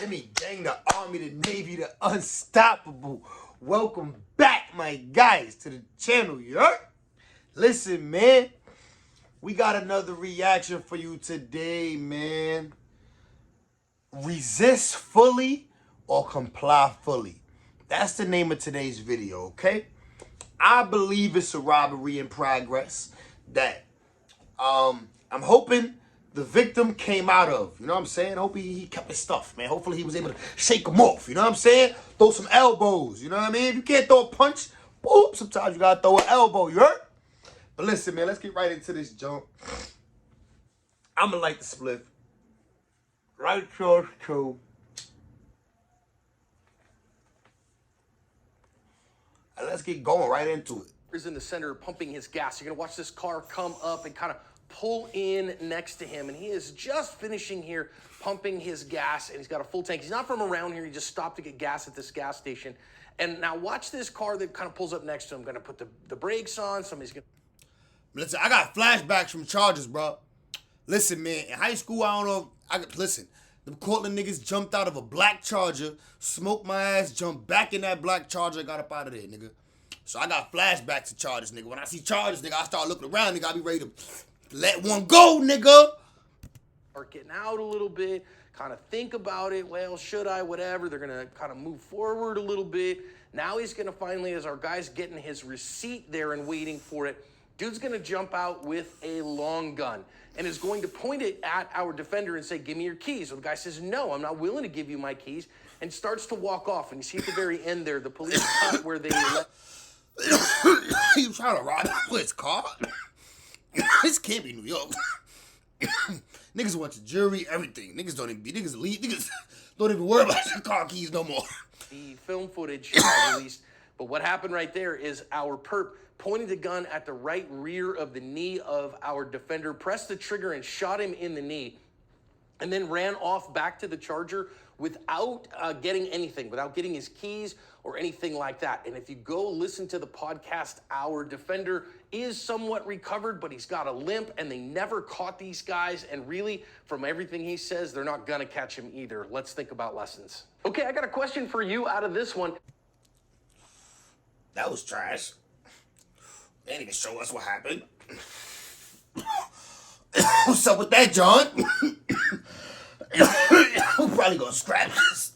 Jimmy Gang, the Army, the Navy, the Unstoppable. Welcome back, my guys, to the channel, yeah? Listen, man, we got another reaction for you today, man. Resist fully or comply fully. That's the name of today's video, okay? I believe it's a robbery in progress that I'm hoping the victim came out of. You know what I'm saying? Hope he kept his stuff, man. Hopefully he was able to shake him off. You know what I'm saying? Throw some elbows. You know what I mean? If you can't throw a punch, boop, sometimes you gotta throw an elbow. You heard? But listen, man, let's get right into this jump. I'm gonna light the spliff. Right yours too. And let's get going right into it. Is in the center pumping his gas. You're gonna watch this car come up and kind of pull in next to him, and he is just finishing here pumping his gas, and he's got a full tank. He's not from around here. He just stopped to get gas at this gas station. And now watch this car that kind of pulls up next to him. Gonna put the brakes on. Somebody's gonna... Listen, I got flashbacks from Chargers, bro. Listen, man, in high school, I don't know. Listen, the Cortland niggas jumped out of a black Charger, smoked my ass, jumped back in that black Charger, got up out of there, nigga. So I got flashbacks to Chargers, nigga. When I see Chargers, nigga, I start looking around, nigga. I be ready to let one go, nigga. Start getting out a little bit, kind of think about it. Well, should I, whatever. They're going to kind of move forward a little bit. Now he's going to finally, as our guy's getting his receipt there and waiting for it, dude's going to jump out with a long gun and is going to point it at our defender and say, give me your keys. So the guy says, no, I'm not willing to give you my keys, and starts to walk off. And you see at the very end there, the police cut where they let... You trying to rob his car? This can't be New York. Niggas want your jewelry, everything. Niggas don't even worry about your car keys no more. The film footage released, but what happened right there is our perp pointed the gun at the right rear of the knee of our defender, pressed the trigger and shot him in the knee, and then ran off back to the Charger without getting anything, without getting his keys or anything like that. And if you go listen to the podcast, our defender is somewhat recovered, but he's got a limp, and they never caught these guys. And really, from everything he says, they're not gonna catch him either. Let's think about lessons. Okay, I got a question for you out of this one. That was trash. They didn't even show us what happened. What's up with that, John? We're probably gonna scrap this.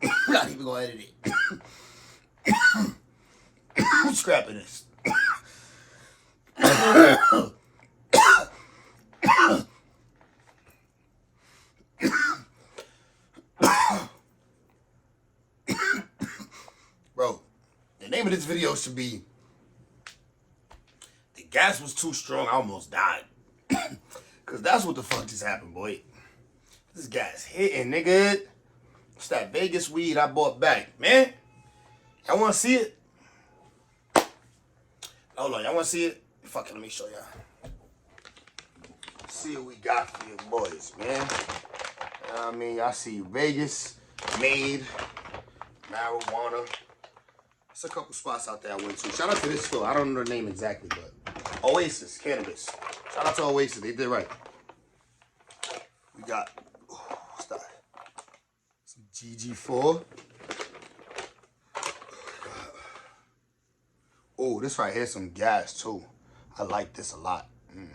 We're not even gonna edit it. I'm scrapping this. Bro, the name of this video should be "The Gas Was Too Strong, I Almost Died." Cause that's what the fuck just happened, boy. This guy's hitting, nigga. It's that Vegas weed I bought back, man. Y'all wanna see it? Hold on, y'all wanna see it? Fuck it, let me show y'all. See what we got for you boys, man. You know what I mean? I see Vegas made marijuana. There's a couple spots out there I went to. Shout out to this store. I don't know the name exactly, but Oasis Cannabis. Shout out to Oasis. They did right. We got, what's that? Some GG4. Oh, this right here, some gas too. I like this a lot. We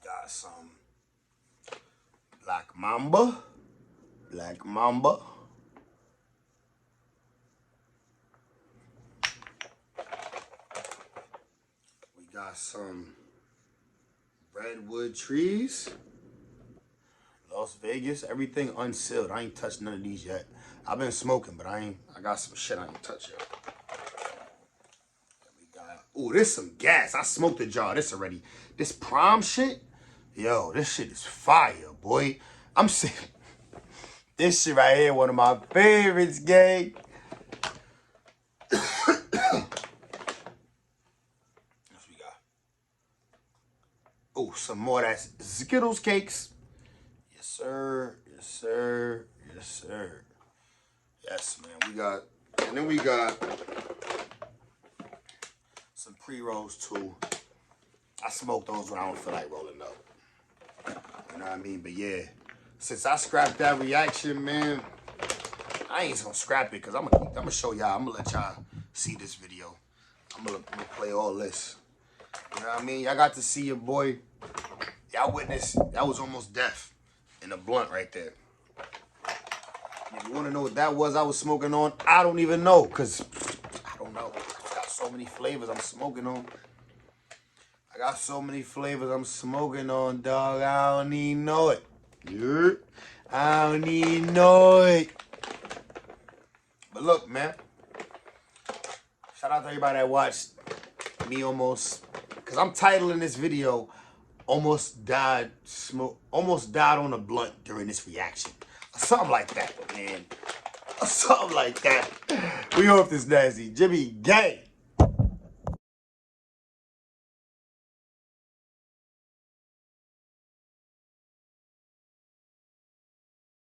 got some Black Mamba. Black Mamba. We got some Redwood Trees. Las Vegas, everything unsealed. I ain't touched none of these yet. I've been smoking, but I got some shit I ain't touched yet. We got, ooh, this some gas. I smoked a jar of this already. This prom shit, yo, this shit is fire, boy. I'm saying, this shit right here, one of my favorites, gang. Oh, some more of that Skittles cakes. Yes, sir. Yes, sir. Yes, sir. Yes, man. We got, and then we got some pre-rolls too. I smoke those when I don't feel like rolling up. You know what I mean? But yeah, since I scrapped that reaction, man, I ain't gonna scrap it because I'm gonna show y'all. I'm gonna let y'all see this video. I'm gonna play all this. You know what I mean? Y'all got to see your boy. Y'all witnessed. That was almost death in a blunt right there. If you want to know what that was I was smoking on, I don't even know because I don't know. I got so many flavors I'm smoking on. I got so many flavors I'm smoking on, dog. I don't even know it. Yeah. I don't even know it. But look, man. Shout out to everybody that watched me almost, because I'm titling this video, almost died on a blunt during this reaction. Or something like that, man. Or something like that. We off this nasty. Jimmy Gang.